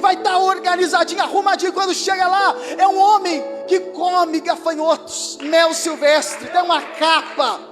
e vai estar organizadinho, arrumadinho. Quando chega lá, é um homem que come gafanhotos, mel silvestre, tem uma capa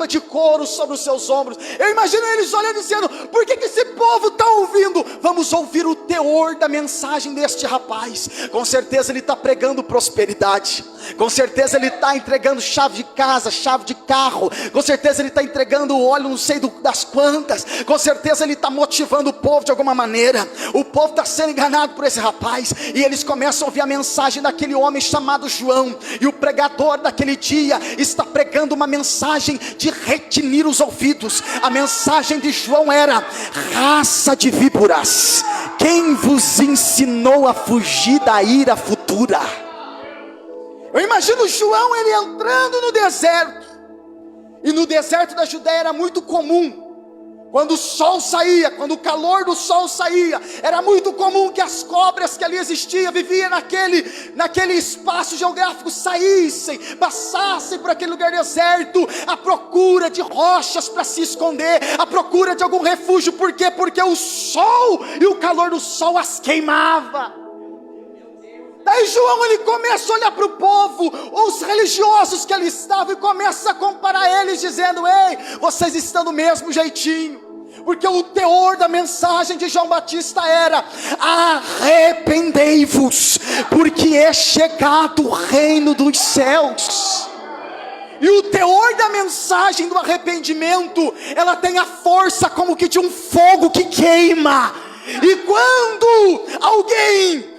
de couro sobre os seus ombros. Eu imagino eles olhando e dizendo: por que esse povo está ouvindo? Vamos ouvir o teor da mensagem deste rapaz. Com certeza ele está pregando prosperidade, com certeza ele está entregando chave de casa, chave de carro, com certeza ele está entregando óleo não sei das quantas, com certeza ele está motivando o povo de alguma maneira. O povo está sendo enganado por esse rapaz, e eles começam a ouvir a mensagem daquele homem chamado João, e o pregador daquele dia está pregando uma mensagem de retinir os ouvidos. A mensagem de João era: raça de víboras, quem vos ensinou a fugir da ira futura? Eu imagino João, ele entrando no deserto, e no deserto da Judéia era muito comum, quando o sol saía, quando o calor do sol saía, era muito comum que as cobras que ali existiam, viviam naquele espaço geográfico, saíssem, passassem por aquele lugar deserto, à procura de rochas para se esconder, à procura de algum refúgio. Por quê? Porque o sol e o calor do sol as queimava. Daí João, ele começa a olhar para o povo, os religiosos que ali estavam, e começa a comparar eles, dizendo: ei, vocês estão do mesmo jeitinho. Porque o teor da mensagem de João Batista era: arrependei-vos, porque é chegado o reino dos céus. E o teor da mensagem do arrependimento, ela tem a força como que de um fogo que queima. E quando alguém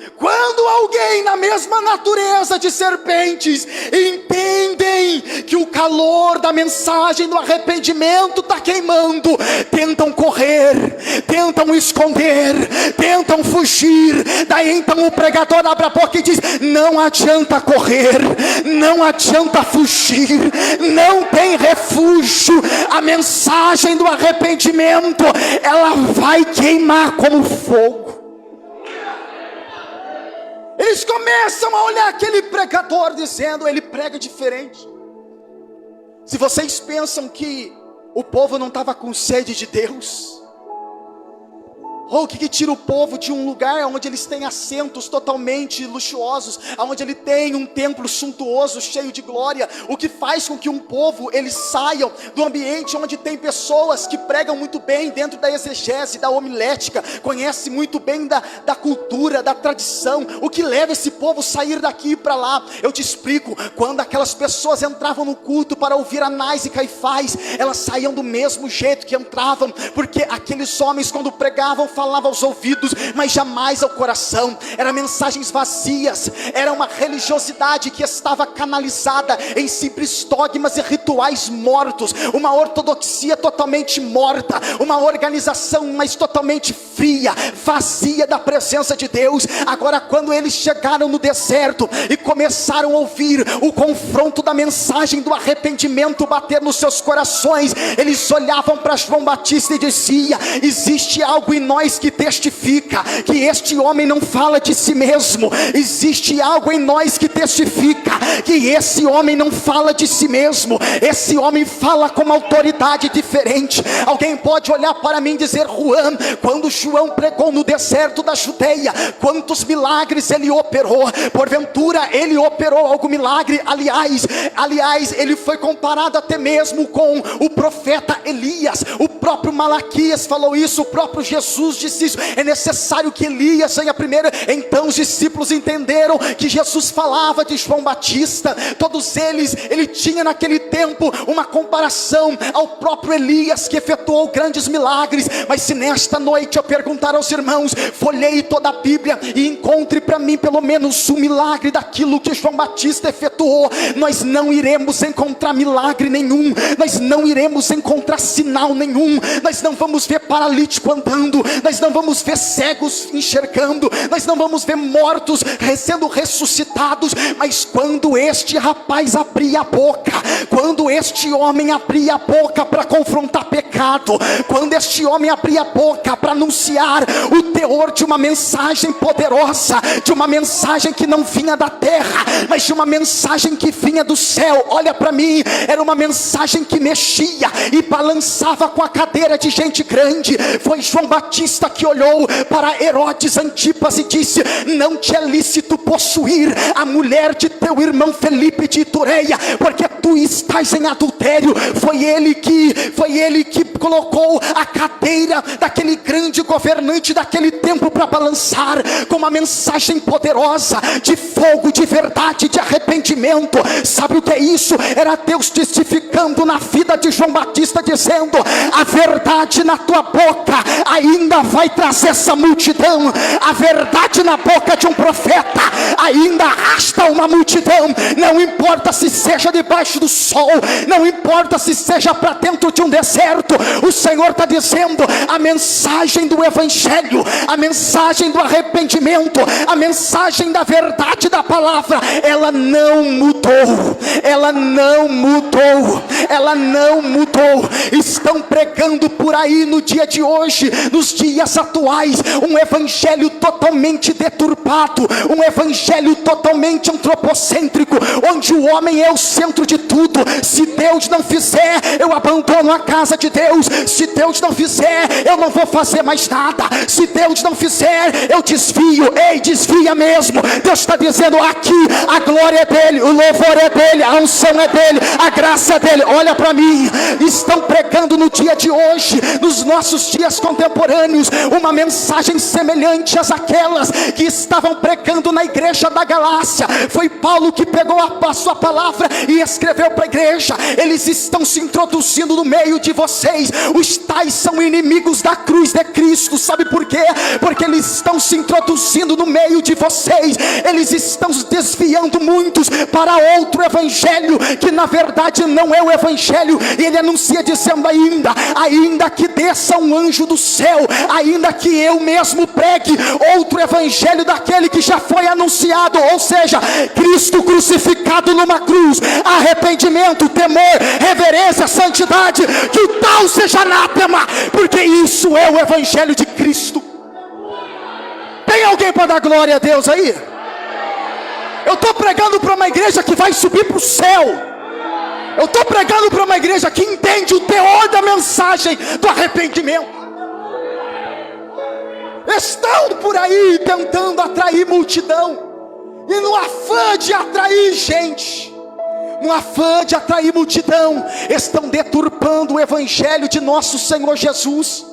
na mesma natureza de serpentes entendem que o calor da mensagem do arrependimento está queimando, tentam correr, tentam esconder, tentam fugir. Daí então o pregador abre a boca e diz: não adianta correr, não adianta fugir, não tem refúgio. A mensagem do arrependimento, ela vai queimar como fogo. Eles começam a olhar aquele pregador, dizendo: ele prega diferente. Se vocês pensam que o povo não estava com sede de Deus, ou o que tira o povo de um lugar onde eles têm assentos totalmente luxuosos, onde ele tem um templo suntuoso, cheio de glória, o que faz com que um povo, eles saiam do ambiente onde tem pessoas que pregam muito bem dentro da exegese, da homilética, conhece muito bem da cultura, da tradição, o que leva esse povo a sair daqui para lá? Eu te explico. Quando aquelas pessoas entravam no culto para ouvir Anás e Caifás, elas saíam do mesmo jeito que entravam, porque aqueles homens, quando pregavam, falava aos ouvidos, mas jamais ao coração. Eram mensagens vazias, era uma religiosidade que estava canalizada em simples dogmas e rituais mortos, uma ortodoxia totalmente morta, uma organização mas totalmente fria, vazia da presença de Deus. Agora, quando eles chegaram no deserto e começaram a ouvir o confronto da mensagem do arrependimento bater nos seus corações, eles olhavam para João Batista e diziam: existe algo em nós que testifica que este homem não fala de si mesmo. Existe algo em nós que testifica que esse homem não fala de si mesmo. Esse homem fala com uma autoridade diferente. Alguém pode olhar para mim e dizer: Juan, quando João pregou no deserto da Judeia, quantos milagres ele operou? Porventura ele operou algum milagre? Aliás, ele foi comparado até mesmo com o profeta Elias. O próprio Malaquias falou isso, o próprio Jesus disse isso: é necessário que Elias venha primeiro. Então os discípulos entenderam que Jesus falava de João Batista. Todos ele tinha naquele tempo uma comparação ao próprio Elias, que efetuou grandes milagres. Mas se nesta noite eu perguntar aos irmãos, folheie toda a Bíblia e encontre para mim pelo menos um milagre daquilo que João Batista efetuou, nós não iremos encontrar milagre nenhum, nós não iremos encontrar sinal nenhum, nós não vamos ver paralítico andando, nós não vamos ver cegos enxergando, nós não vamos ver mortos sendo ressuscitados. Mas quando este rapaz abria a boca, quando este homem abria a boca para confrontar pecado, quando este homem abria a boca para anunciar o teor de uma mensagem poderosa, de uma mensagem que não vinha da terra, mas de uma mensagem que vinha do céu, olha para mim, era uma mensagem que mexia e balançava com a cadeira de gente grande. Foi João Batista Batista que olhou para Herodes Antipas e disse: não te é lícito possuir a mulher de teu irmão Felipe de Itureia, porque tu estás em adultério. Foi ele que colocou a cadeira daquele grande governante daquele tempo para balançar, com uma mensagem poderosa de fogo, de verdade, de arrependimento. Sabe o que é isso? Era Deus testificando na vida de João Batista, dizendo: a verdade na tua boca ainda vai trazer essa multidão. A verdade na boca de um profeta ainda arrasta uma multidão. Não importa se seja debaixo do sol, não importa se seja para dentro de um deserto. O Senhor está dizendo: a mensagem do evangelho, a mensagem do arrependimento, a mensagem da verdade da palavra, ela não mudou, ela não mudou, ela não mudou. Estão pregando por aí no dia de hoje, nos dias atuais, um evangelho totalmente deturpado, um evangelho totalmente antropocêntrico, onde o homem é o centro de tudo. Se Deus não fizer, eu abandono a casa de Deus. Se Deus não fizer, eu não vou fazer mais nada. Se Deus não fizer, eu desvio. Ei, desvia mesmo. Deus está dizendo aqui: a glória é dele, o louvor é dele, a unção é dele, a graça é dele. Olha para mim, estão pregando no dia de hoje, nos nossos dias contemporâneos, uma mensagem semelhante àquelas que estavam pregando na igreja da Galácia. Foi Paulo que pegou a sua palavra e escreveu para a igreja: eles estão se introduzindo no meio de vocês, os tais são inimigos da cruz de Cristo. Sabe por quê? Porque eles estão se introduzindo no meio de vocês, eles estão desviando muitos para outro evangelho, que na verdade não é o evangelho. E ele anuncia dizendo: ainda que desça um anjo do céu, ainda que eu mesmo pregue outro evangelho daquele que já foi anunciado, ou seja, Cristo crucificado numa cruz, arrependimento, temor, reverência, santidade, que o tal seja anátema, porque isso é o evangelho de Cristo. Tem alguém para dar glória a Deus aí? Eu estou pregando para uma igreja que vai subir para o céu. Eu estou pregando para uma igreja que entende o teor da mensagem do arrependimento. Estão por aí tentando atrair multidão, e no afã de atrair gente, no afã de atrair multidão, estão deturpando o evangelho de nosso Senhor Jesus.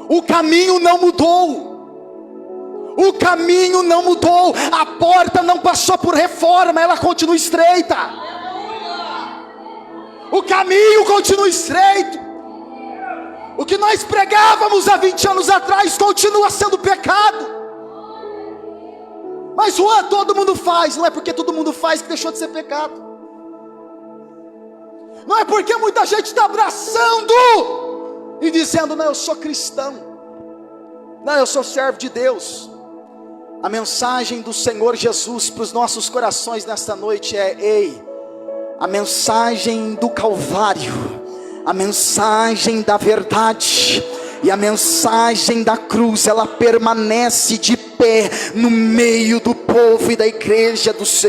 O caminho não mudou, o caminho não mudou, a porta não passou por reforma, ela continua estreita. O caminho continua estreito. O que nós pregávamos há 20 anos atrás continua sendo pecado. Mas Juan, todo mundo faz. Não é porque todo mundo faz que deixou de ser pecado. Não é porque muita gente está abraçando e dizendo: não, eu sou cristão, não, eu sou servo de Deus. A mensagem do Senhor Jesus para os nossos corações nesta noite é: ei, a mensagem do Calvário, a mensagem da verdade e a mensagem da cruz, ela permanece de pé no meio do povo e da igreja do Senhor.